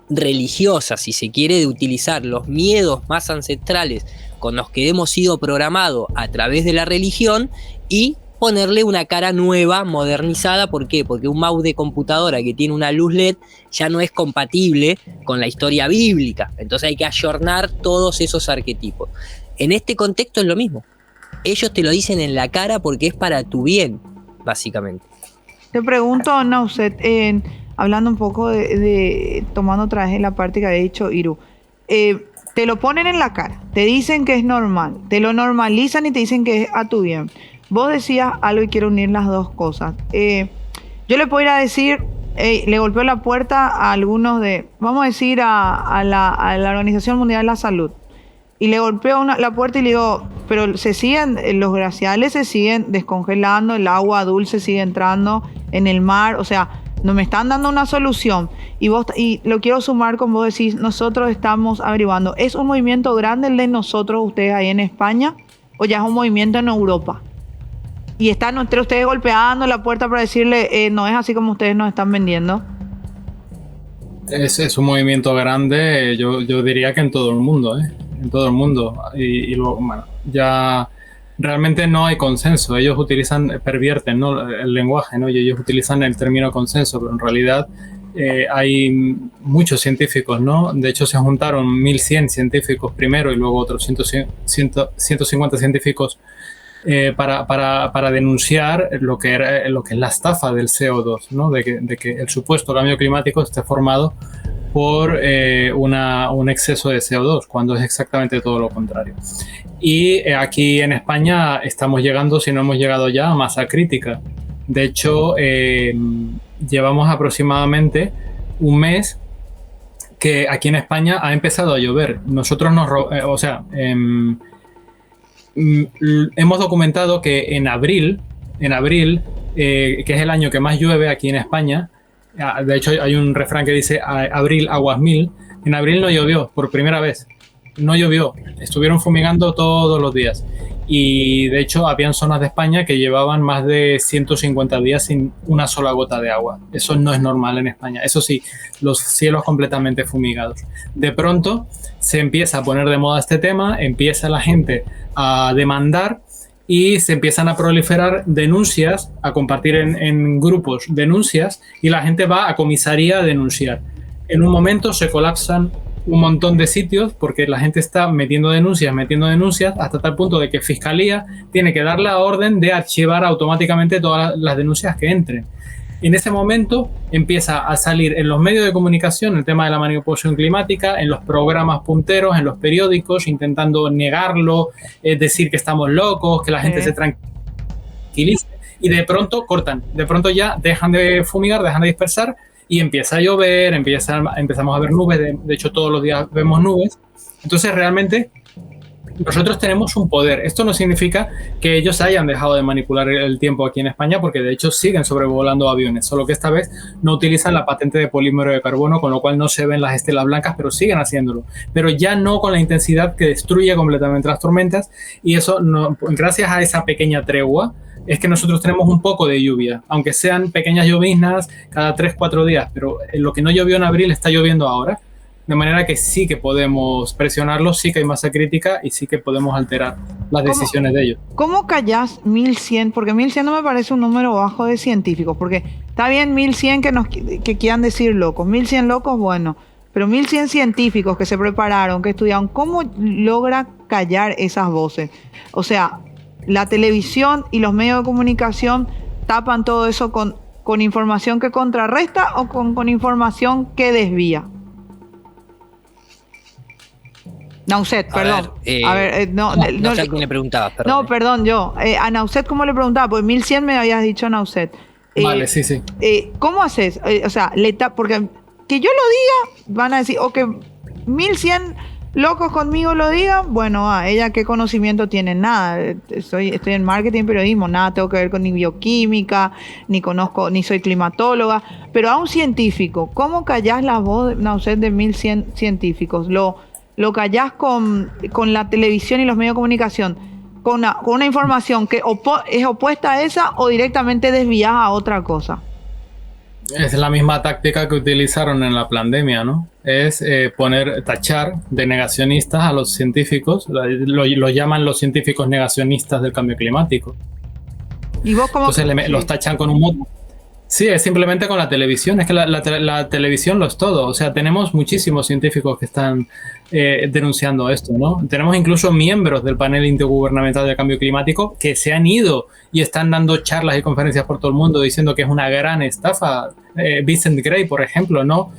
religiosa, si se quiere, de utilizar los miedos más ancestrales con los que hemos sido programados a través de la religión y ponerle una cara nueva, modernizada. ¿Por qué? Porque un mouse de computadora que tiene una luz LED ya no es compatible con la historia bíblica. Entonces hay que ayornar todos esos arquetipos. En este contexto es lo mismo. Ellos te lo dicen en la cara porque es para tu bien, básicamente. Te pregunto, Nauset, hablando un poco tomando otra vez la parte que había dicho Iru, te lo ponen en la cara, te dicen que es normal, te lo normalizan y te dicen que es a tu bien. Vos decías algo y quiero unir las dos cosas. Yo le puedo ir a decir, le golpeo la puerta a algunos vamos a decir a la Organización Mundial de la Salud, y le golpeo la puerta y le digo, pero los glaciales se siguen descongelando, el agua dulce sigue entrando en el mar, o sea, no me están dando una solución. Y lo quiero sumar con vos decís, nosotros estamos averiguando, ¿es un movimiento grande el de nosotros, ustedes ahí en España, o ya es un movimiento en Europa? Y están entre ustedes golpeando la puerta para decirle, no es así como ustedes nos están vendiendo. Es un movimiento grande, yo diría que en todo el mundo, en todo el mundo. Y luego, bueno, ya realmente no hay consenso. Ellos pervierten, ¿no?, el lenguaje, ¿no?, y ellos utilizan el término consenso, pero en realidad hay muchos científicos, ¿no? De hecho, se juntaron 1100 científicos primero y luego otros 150 científicos para denunciar lo que es la estafa del CO2, ¿no? De que el supuesto cambio climático esté formado por un exceso de CO2, cuando es exactamente todo lo contrario. Y aquí en España estamos llegando, si no hemos llegado ya, a masa crítica. De hecho, llevamos aproximadamente un mes que aquí en España ha empezado a llover. Nosotros hemos documentado que en abril, que es el año que más llueve aquí en España, de hecho hay un refrán que dice abril aguas mil. En abril no llovió por primera vez. No llovió, estuvieron fumigando todos los días y de hecho habían zonas de España que llevaban más de 150 días sin una sola gota de agua. Eso no es normal en España. Eso sí, los cielos completamente fumigados. De pronto se empieza a poner de moda este tema, empieza la gente a demandar y se empiezan a proliferar denuncias, a compartir en grupos denuncias, y la gente va a comisaría a denunciar. En un momento se colapsan un montón de sitios porque la gente está metiendo denuncias hasta tal punto de que Fiscalía tiene que dar la orden de archivar automáticamente todas las denuncias que entren. En ese momento empieza a salir en los medios de comunicación el tema de la manipulación climática, en los programas punteros, en los periódicos, intentando negarlo, decir que estamos locos, que la gente se tranquilice, y de pronto cortan, de pronto ya dejan de fumigar, dejan de dispersar, y empieza a llover, empezamos a ver nubes, de hecho todos los días vemos nubes. Entonces realmente nosotros tenemos un poder. Esto no significa que ellos hayan dejado de manipular el tiempo aquí en España, porque de hecho siguen sobrevolando aviones, solo que esta vez no utilizan la patente de polímero de carbono, con lo cual no se ven las estelas blancas, pero siguen haciéndolo. Pero ya no con la intensidad que destruye completamente las tormentas, y eso no, gracias a esa pequeña tregua, es que nosotros tenemos un poco de lluvia, aunque sean pequeñas lloviznas cada 3-4 días, pero lo que no llovió en abril está lloviendo ahora, de manera que sí que podemos presionarlo, sí que hay masa crítica y sí que podemos alterar las decisiones de ellos. ¿Cómo callás 1100? Porque 1100 no me parece un número bajo de científicos, porque está bien 1100 que quieran decir locos, 1100 locos, bueno, pero 1100 científicos que se prepararon, que estudiaron, ¿cómo logra callar esas voces? O sea, la televisión y los medios de comunicación tapan todo eso con información que contrarresta o con información que desvía. Nauset, perdón. No sé a quién le preguntabas, perdón. No, perdón, yo. A Nauset, ¿cómo le preguntaba? Pues 1100 me habías dicho Nauset. Vale, sí. ¿Cómo haces? O sea, porque que yo lo diga, van a decir, o que 1100 locos conmigo lo digan, bueno, ella qué conocimiento tiene, nada, estoy en marketing, periodismo, nada tengo que ver con ni bioquímica, ni soy climatóloga, pero a un científico, ¿cómo callás la voz, Nauset, de 1100 científicos? Lo callás con la televisión y los medios de comunicación, con una información que es opuesta a esa, o directamente desvías a otra cosa. Es la misma táctica que utilizaron en la pandemia, ¿no? Es tachar de negacionistas a los científicos, lo llaman los científicos negacionistas del cambio climático. ¿Y vos cómo? Entonces los tachan con un modo. Sí, es simplemente con la televisión, es que la televisión lo es todo. O sea, tenemos muchísimos científicos que están denunciando esto, ¿no? Tenemos incluso miembros del panel intergubernamental del cambio climático que se han ido y están dando charlas y conferencias por todo el mundo diciendo que es una gran estafa. Vincent Gray, por ejemplo, ¿no?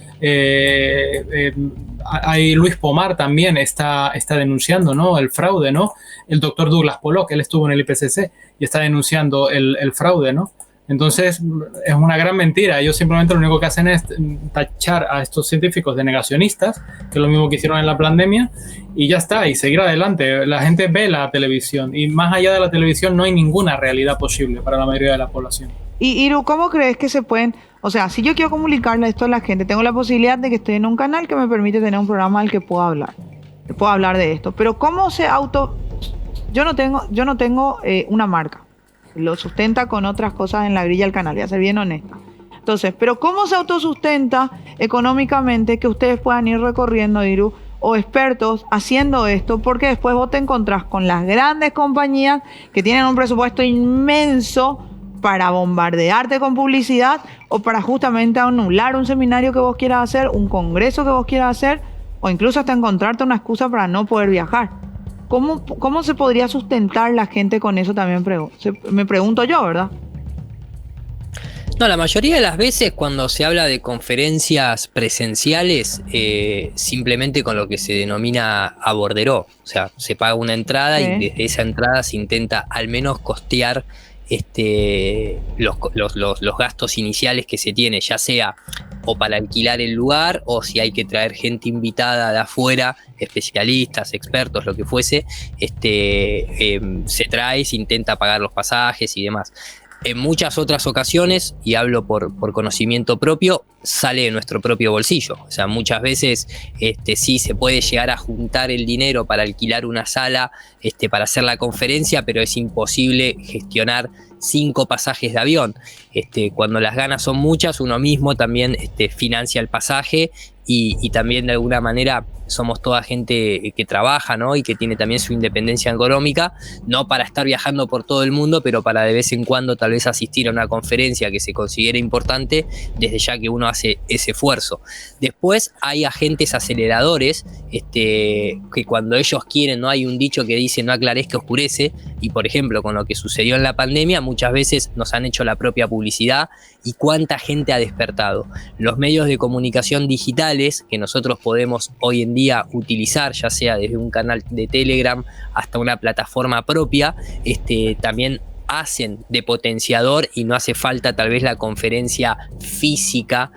Hay Luis Pomar también está denunciando, ¿no? El fraude, ¿no? El doctor Douglas Pollock, él estuvo en el IPCC y está denunciando el fraude, ¿no? Entonces es una gran mentira. Ellos simplemente lo único que hacen es tachar a estos científicos de negacionistas, que es lo mismo que hicieron en la pandemia, y ya está, y seguir adelante. La gente ve la televisión y más allá de la televisión no hay ninguna realidad posible para la mayoría de la población. Y Iru, ¿cómo crees que se pueden? O sea, si yo quiero comunicarle esto a la gente, tengo la posibilidad de que estoy en un canal que me permite tener un programa al que puedo hablar. Puedo hablar de esto. Pero ¿cómo se Yo no tengo una marca. Lo sustenta con otras cosas en la grilla del canal, voy a ser bien honesta. Entonces, pero ¿cómo se autosustenta económicamente que ustedes puedan ir recorriendo, Iru, o expertos haciendo esto? Porque después vos te encontrás con las grandes compañías que tienen un presupuesto inmenso para bombardearte con publicidad o para justamente anular un seminario que vos quieras hacer, un congreso que vos quieras hacer, o incluso hasta encontrarte una excusa para no poder viajar. ¿Cómo se podría sustentar la gente con eso también? Me pregunto yo, ¿verdad? No, la mayoría de las veces cuando se habla de conferencias presenciales, simplemente con lo que se denomina aborderó, o sea, se paga una entrada y Sí. desde esa entrada se intenta al menos costear los gastos iniciales que se tiene, ya sea o para alquilar el lugar o si hay que traer gente invitada de afuera, especialistas, expertos, lo que fuese, se trae, se intenta pagar los pasajes y demás. En muchas otras ocasiones, y hablo por conocimiento propio, sale de nuestro propio bolsillo. O sea, muchas veces sí se puede llegar a juntar el dinero para alquilar una sala, para hacer la conferencia, pero es imposible gestionar 5 pasajes de avión. Cuando las ganas son muchas, uno mismo también financia el pasaje y también de alguna manera somos toda gente que trabaja, ¿no? Y que tiene también su independencia económica, no para estar viajando por todo el mundo, pero para de vez en cuando tal vez asistir a una conferencia que se considere importante, desde ya que uno hace ese esfuerzo. Después hay agentes aceleradores, que cuando ellos quieren, ¿no? Hay un dicho que dice no aclares que oscurece, y por ejemplo con lo que sucedió en la pandemia, muchas veces nos han hecho la propia publicidad y cuánta gente ha despertado. Los medios de comunicación digitales que nosotros podemos hoy en día utilizar, ya sea desde un canal de Telegram hasta una plataforma propia, también hacen de potenciador y no hace falta tal vez la conferencia física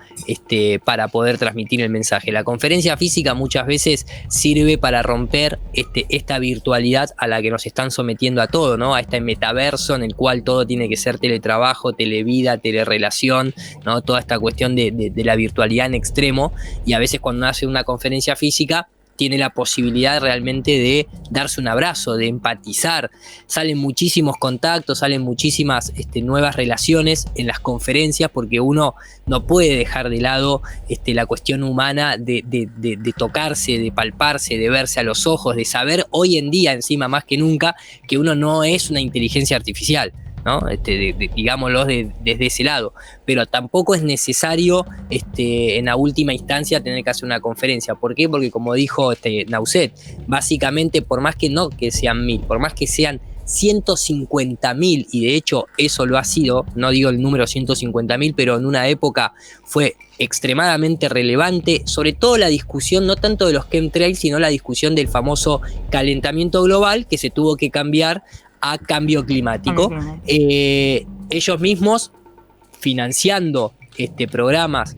para poder transmitir el mensaje. La conferencia física muchas veces sirve para romper esta virtualidad a la que nos están sometiendo a todo, ¿no? A este metaverso en el cual todo tiene que ser teletrabajo, televida, telerelación, ¿no? Toda esta cuestión de la virtualidad en extremo, y a veces cuando hace una conferencia física tiene la posibilidad realmente de darse un abrazo, de empatizar. Salen muchísimos contactos, salen muchísimas nuevas relaciones en las conferencias, porque uno no puede dejar de lado la cuestión humana de tocarse, de palparse, de verse a los ojos, de saber hoy en día, encima más que nunca, que uno no es una inteligencia artificial, ¿no? Digámoslo desde ese lado, pero tampoco es necesario en la última instancia tener que hacer una conferencia. ¿Por qué? Porque como dijo Nauset, básicamente por más que no que sean 1000, por más que sean 150.000, y de hecho eso lo ha sido, no digo el número 150.000, pero en una época fue extremadamente relevante, sobre todo la discusión no tanto de los chemtrails, sino la discusión del famoso calentamiento global que se tuvo que cambiar a cambio climático. Ellos mismos financiando programas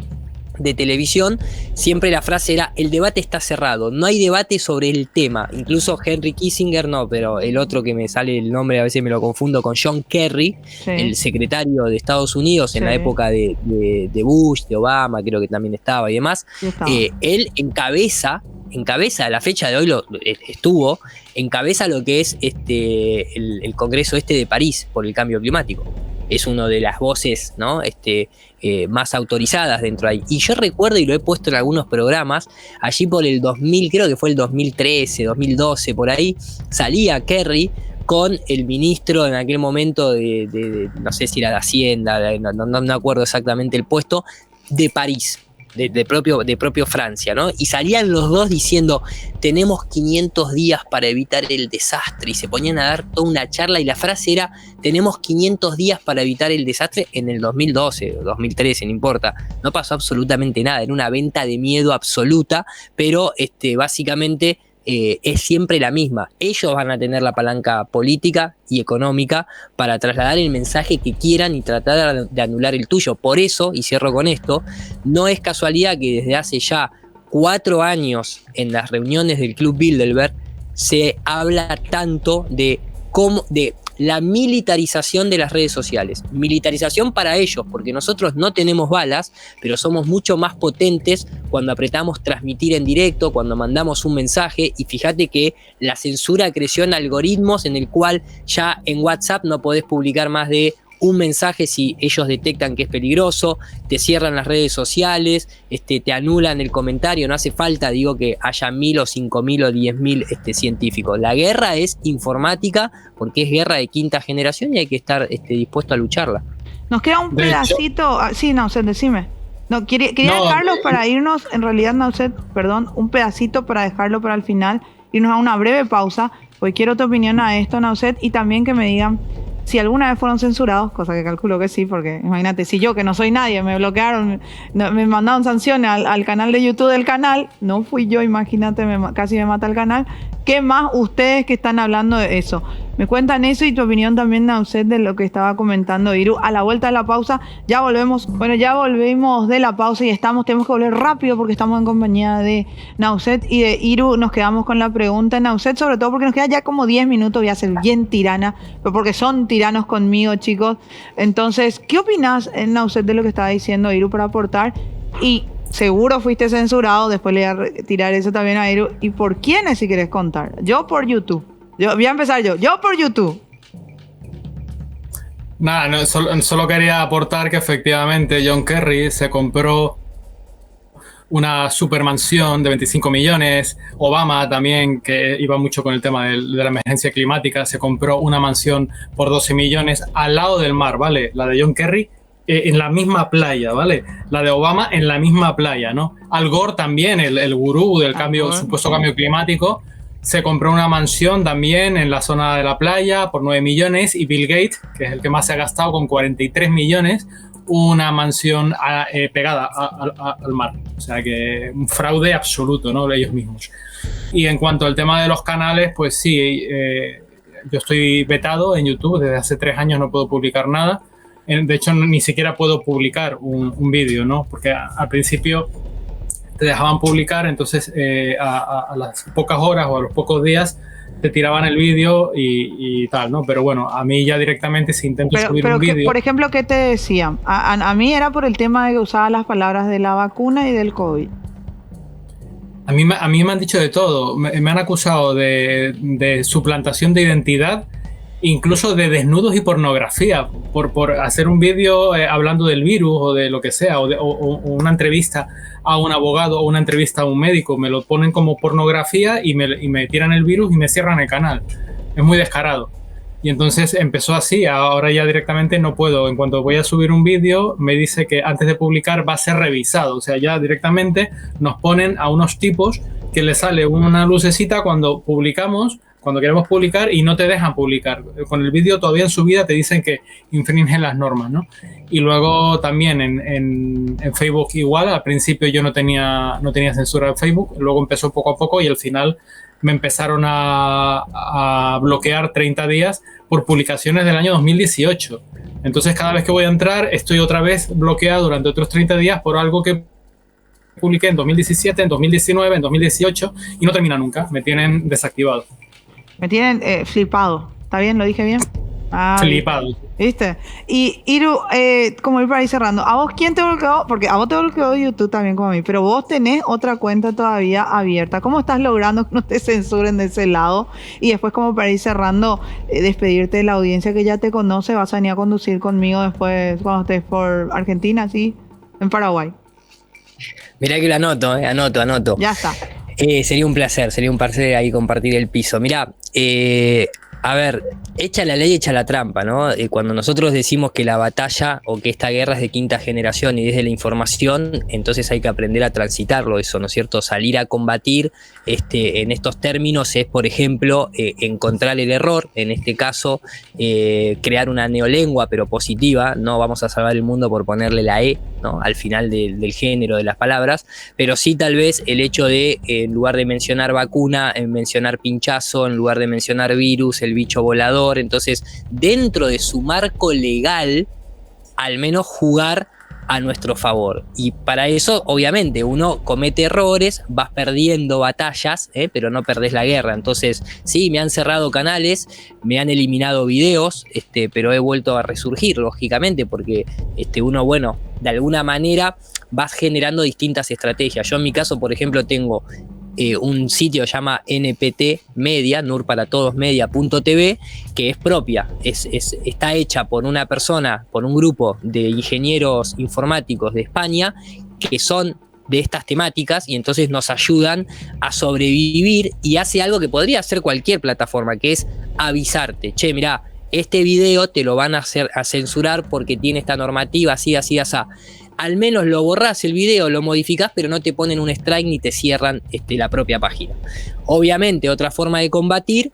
de televisión, siempre la frase era: el debate está cerrado, no hay debate sobre el tema. Incluso Henry Kissinger, no, pero el otro que me sale el nombre, a veces me lo confundo con John Kerry, sí, el secretario de Estados Unidos en la época de Bush, de Obama, creo que también estaba y demás, él encabeza a la fecha de hoy, encabeza lo que es el Congreso de París por el cambio climático. Es una de las voces, ¿no? Más autorizadas dentro de ahí. Y yo recuerdo, y lo he puesto en algunos programas, allí por el 2000, creo que fue el 2013, 2012, por ahí, salía Kerry con el ministro en aquel momento de no sé si era de Hacienda, no me acuerdo exactamente el puesto, de París. De propio Francia, ¿no? Y salían los dos diciendo: tenemos 500 días para evitar el desastre, y se ponían a dar toda una charla, y la frase era: tenemos 500 días para evitar el desastre. En el 2012 o 2013, no importa, no pasó absolutamente nada, era una venta de miedo absoluta, pero básicamente es siempre la misma. Ellos van a tener la palanca política y económica para trasladar el mensaje que quieran y tratar de anular el tuyo. Por eso, y cierro con esto, no es casualidad que desde hace ya 4 años en las reuniones del Club Bilderberg se habla tanto de la militarización de las redes sociales. Militarización para ellos, porque nosotros no tenemos balas, pero somos mucho más potentes cuando apretamos transmitir en directo, cuando mandamos un mensaje. Y fíjate que la censura creció en algoritmos en el cual ya en WhatsApp no podés publicar más de un mensaje si ellos detectan que es peligroso, te cierran las redes sociales, te anulan el comentario. No hace falta, digo, que haya 1000 o 5000 o 10.000 científicos. La guerra es informática, porque es guerra de quinta generación y hay que estar dispuesto a lucharla. Nos queda un pedacito. Sí, Nauset, decime. No, quería dejarlo para irnos, en realidad, Nauset, perdón, un pedacito para dejarlo para el final, irnos a una breve pausa, porque quiero tu opinión a esto, Nauset, y también que me digan si alguna vez fueron censurados, cosa que calculo que sí, porque imagínate, si yo que no soy nadie, me bloquearon, me mandaron sanciones al canal de YouTube del canal, no fui yo, imagínate, casi me mata el canal. ¿Qué más ustedes que están hablando de eso? Me cuentan eso y tu opinión también, Nauset, de lo que estaba comentando Iru. A la vuelta de la pausa, ya volvemos. Bueno, ya volvimos de la pausa y tenemos que volver rápido porque estamos en compañía de Nauset y de Iru. Nos quedamos con la pregunta, Nauset, sobre todo porque nos queda ya como 10 minutos. Voy a ser bien tirana, pero porque son tiranos conmigo, chicos. Entonces, ¿qué opinas, Nauset, de lo que estaba diciendo Iru para aportar? Y seguro fuiste censurado, después le voy a tirar eso también a Iru. ¿Y por quiénes, si querés contar? Yo por YouTube. Voy a empezar yo por YouTube. Nada, no, solo quería aportar que efectivamente John Kerry se compró una supermansión de 25 millones. Obama también, que iba mucho con el tema de la emergencia climática, se compró una mansión por 12 millones al lado del mar, ¿vale? La de John Kerry en la misma playa, ¿vale? La de Obama en la misma playa, ¿no? Al Gore también, el gurú del supuesto cambio climático, se compró una mansión también en la zona de la playa por 9 millones y Bill Gates, que es el que más se ha gastado con 43 millones, una mansión pegada al mar. O sea que un fraude absoluto, ¿no? De ellos mismos. Y en cuanto al tema de los canales, pues sí, yo estoy vetado en YouTube, desde hace 3 años no puedo publicar nada. De hecho, ni siquiera puedo publicar un vídeo, ¿no? Porque al principio te dejaban publicar, entonces a las pocas horas o a los pocos días te tiraban el vídeo y tal, ¿no? Pero bueno, a mí ya directamente si intento subir un vídeo... Por ejemplo, ¿qué te decían? A mí era por el tema de que usaba las palabras de la vacuna y del COVID. A mí me han dicho de todo. Me han acusado de suplantación de identidad, incluso de desnudos y pornografía, por hacer un vídeo hablando del virus o de lo que sea, o una entrevista a un abogado o una entrevista a un médico. Me lo ponen como pornografía y me tiran el virus y me cierran el canal. Es muy descarado. Y entonces empezó así, ahora ya directamente no puedo. En cuanto voy a subir un vídeo, me dice que antes de publicar va a ser revisado. O sea, ya directamente nos ponen a unos tipos que les sale una lucecita cuando publicamos, cuando queremos publicar, y no te dejan publicar. Con el vídeo todavía en subida te dicen que infringen las normas, ¿no? Y luego también en Facebook igual, al principio yo no tenía censura en Facebook, luego empezó poco a poco y al final me empezaron a bloquear 30 días por publicaciones del año 2018. Entonces cada vez que voy a entrar estoy otra vez bloqueado durante otros 30 días por algo que publiqué en 2017, en 2019, en 2018 y no termina nunca, me tienen desactivado. Me tienen flipado. ¿Está bien? ¿Lo dije bien? Flipado. ¿Viste? Y Iru, como ir para ahí cerrando, ¿a vos quién te bloqueó? Porque a vos te bloqueó YouTube también como a mí, pero vos tenés otra cuenta todavía abierta. ¿Cómo estás logrando que no te censuren de ese lado? Y después, como para ir cerrando, despedirte de la audiencia que ya te conoce, vas a venir a conducir conmigo después cuando estés por Argentina, ¿sí? En Paraguay. Mirá que lo anoto. Ya está. Sería un placer ahí compartir el piso. Mirá, a ver, echa la ley, echa la trampa, ¿no? Cuando nosotros decimos que la batalla o que esta guerra es de quinta generación y desde la información, entonces hay que aprender a transitarlo eso, ¿no es cierto? Salir a combatir en estos términos es, por ejemplo, encontrar el error, en este caso, crear una neolengua pero positiva, no vamos a salvar el mundo por ponerle la E, ¿no? Al final del género de las palabras, pero sí tal vez el hecho de, en lugar de mencionar vacuna, mencionar pinchazo, en lugar de mencionar virus, el bicho volador. Entonces, dentro de su marco legal, al menos jugar a nuestro favor. Y para eso, obviamente, uno comete errores, vas perdiendo batallas, pero no perdés la guerra. Entonces, sí, me han cerrado canales, me han eliminado videos, pero he vuelto a resurgir, lógicamente, porque uno, bueno, de alguna manera vas generando distintas estrategias. Yo en mi caso, por ejemplo, tengo un sitio que se llama NPT Media, nurparatodosmedia.tv, que es propia, está hecha por una persona, por un grupo de ingenieros informáticos de España, que son de estas temáticas y entonces nos ayudan a sobrevivir, y hace algo que podría hacer cualquier plataforma, que es avisarte, che, mirá, este video te lo van a censurar porque tiene esta normativa, así, así, así. Al menos lo borrás el video, lo modificás, pero no te ponen un strike ni te cierran la propia página. Obviamente, otra forma de combatir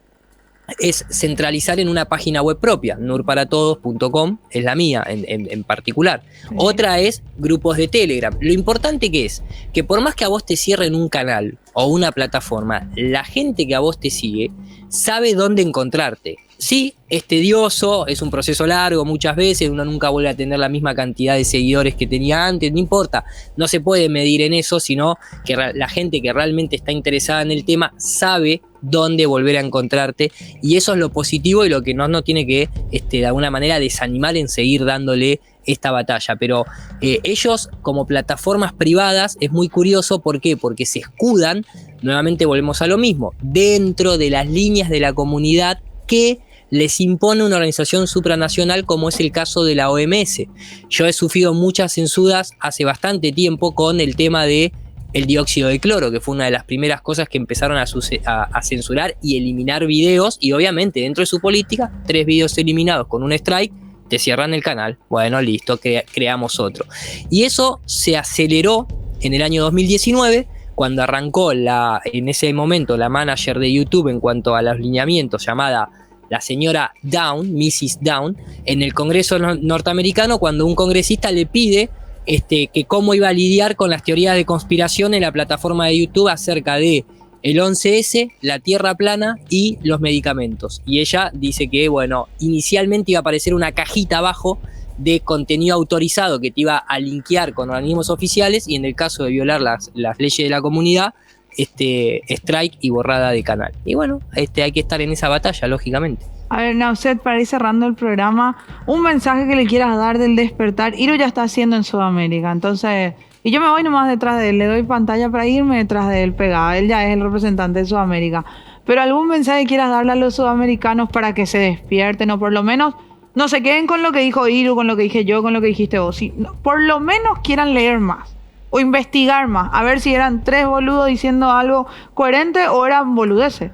es centralizar en una página web propia, nurparatodos.com, es la mía en particular. Sí. Otra es grupos de Telegram. Lo importante que es que por más que a vos te cierren un canal o una plataforma, la gente que a vos te sigue sabe dónde encontrarte. Sí, es tedioso, es un proceso largo muchas veces, uno nunca vuelve a tener la misma cantidad de seguidores que tenía antes, no importa, no se puede medir en eso, sino que la gente que realmente está interesada en el tema sabe dónde volver a encontrarte, y eso es lo positivo y lo que no tiene que de alguna manera desanimar en seguir dándole esta batalla. Pero ellos como plataformas privadas es muy curioso, ¿por qué? Porque se escudan, nuevamente volvemos a lo mismo, dentro de las líneas de la comunidad que les impone una organización supranacional, como es el caso de la OMS. Yo he sufrido muchas censuras hace bastante tiempo con el tema de el dióxido de cloro, que fue una de las primeras cosas que empezaron a censurar y eliminar videos, y obviamente dentro de su política, 3 videos eliminados con un strike, te cierran el canal. Bueno, listo, creamos otro. Y eso se aceleró en el año 2019, cuando arrancó en ese momento la manager de YouTube en cuanto a los lineamientos, llamada la señora Down, Mrs. Down, en el Congreso norteamericano, cuando un congresista le pide que cómo iba a lidiar con las teorías de conspiración en la plataforma de YouTube acerca de el 11S, la tierra plana y los medicamentos. Y ella dice que, bueno, inicialmente iba a aparecer una cajita abajo de contenido autorizado que te iba a linkear con organismos oficiales, y en el caso de violar las leyes de la comunidad, strike y borrada de canal. Y bueno, hay que estar en esa batalla, lógicamente. A ver, Nauset, para ir cerrando el programa, un mensaje que le quieras dar del despertar. Iru ya está haciendo en Sudamérica, entonces, y yo me voy nomás detrás de él, le doy pantalla para irme detrás de él pegado, él ya es el representante de Sudamérica. Pero algún mensaje que quieras darle a los sudamericanos para que se despierten, o por lo menos no se queden con lo que dijo Iru, con lo que dije yo, con lo que dijiste vos, si, por lo menos quieran leer más o investigar más, a ver si eran 3 boludos diciendo algo coherente o eran boludeces.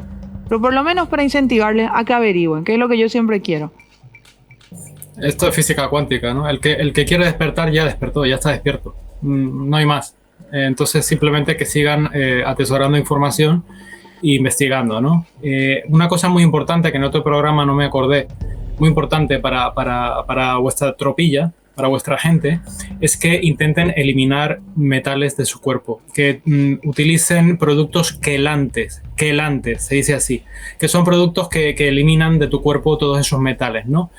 Pero por lo menos para incentivarles a que averigüen, que es lo que yo siempre quiero. Esto es física cuántica, ¿no? El que quiere despertar ya despertó, ya está despierto. No hay más. Entonces simplemente que sigan atesorando información e investigando, ¿no? Una cosa muy importante que en otro programa no me acordé, muy importante para vuestra tropilla, para vuestra gente, es que intenten eliminar metales de su cuerpo, que utilicen productos quelantes, se dice así, que son productos que eliminan de tu cuerpo todos esos metales, ¿no?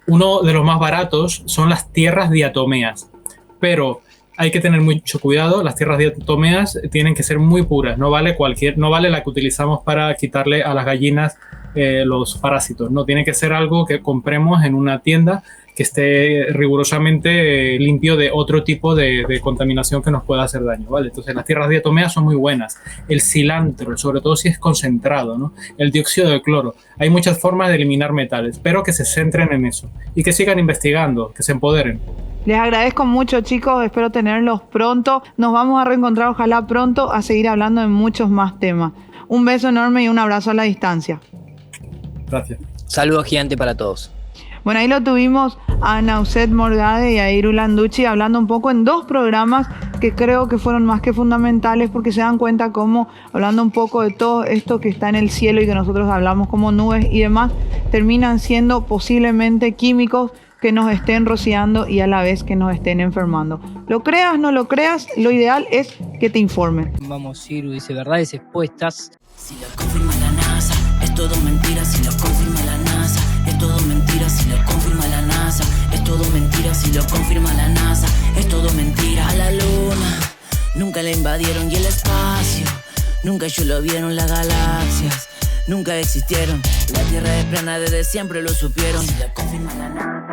Uno de los más baratos son las tierras diatomeas, pero hay que tener mucho cuidado. Las tierras diatomeas tienen que ser muy puras, no vale la que utilizamos para quitarle a las gallinas los parásitos, no, tiene que ser algo que compremos en una tienda que esté rigurosamente limpio de otro tipo de contaminación que nos pueda hacer daño, ¿vale? Entonces las tierras diatomeas son muy buenas. El cilantro, sobre todo si es concentrado, ¿no? El dióxido de cloro. Hay muchas formas de eliminar metales, pero que se centren en eso y que sigan investigando, que se empoderen. Les agradezco mucho, chicos, espero tenerlos pronto. Nos vamos a reencontrar, ojalá pronto, a seguir hablando de muchos más temas. Un beso enorme y un abrazo a la distancia. Gracias. Saludos gigante para todos. Bueno, ahí lo tuvimos a Nauset Morgade y a Iru Landucci hablando un poco en 2 programas que creo que fueron más que fundamentales, porque se dan cuenta cómo, hablando un poco de todo esto que está en el cielo y que nosotros hablamos como nubes y demás, terminan siendo posiblemente químicos que nos estén rociando y a la vez que nos estén enfermando. Lo creas, no lo creas, lo ideal es que te informen. Vamos, Iru dice verdades expuestas. Si lo confirma la NASA, es todo mentira. Si lo confirma la NASA, es todo mentira. Si lo confirma la NASA, es todo mentira. Si lo confirma la NASA, es todo mentira. A la luna nunca la invadieron, y el espacio nunca ellos lo vieron. Las galaxias nunca existieron. La Tierra es plana, desde siempre lo supieron. Si lo confirma la NASA.